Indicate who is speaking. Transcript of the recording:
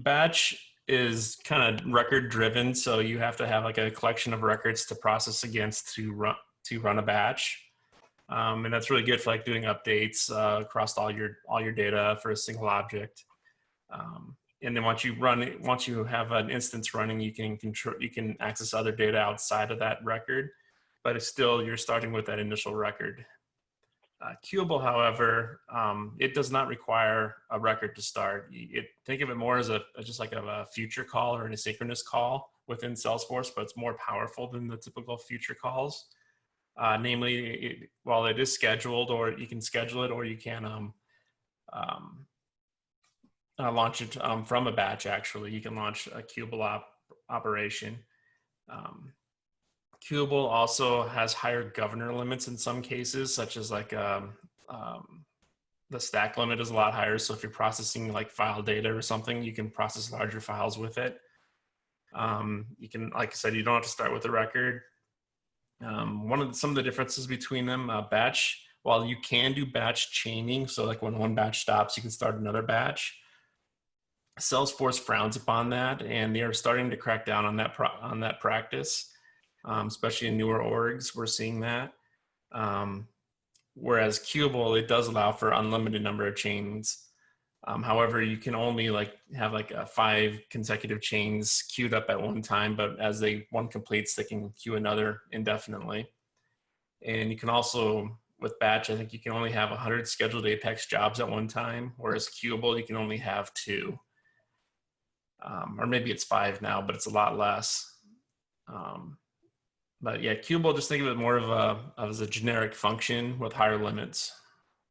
Speaker 1: Batch is kind of record driven, so you have to have like a collection of records to process against to run a batch. And that's really good for like doing updates across all your data for a single object. And then once you have an instance running, you can access other data outside of that record, but it's still you're starting with that initial record. Queueable, however, it does not require a record to start. Think of it more as just like a future call or an asynchronous call within Salesforce, but it's more powerful than the typical future calls. Namely, while it is scheduled, or you can schedule it, or you can launch it from a batch. Actually, you can launch a Queueable operation. Queueable also has higher governor limits in some cases, such as like the stack limit is a lot higher. So if you're processing like file data or something, you can process larger files with it. You can, like I said, you don't have to start with a record. Some of the differences between them, batch, while you can do batch chaining, so like when one batch stops, you can start another batch. Salesforce frowns upon that, and they are starting to crack down on that practice. Especially in newer orgs, we're seeing that. Whereas Queueable, it does allow for unlimited number of chains. However, you can only have 5 consecutive chains queued up at one time, but as one completes, they can queue another indefinitely. And you can also, with batch, I think you can only have 100 scheduled Apex jobs at one time, whereas Queueable, you can only have 2. Or maybe it's 5 now, but it's a lot less. But yeah, Queueable, just think of it more of as a generic function with higher limits.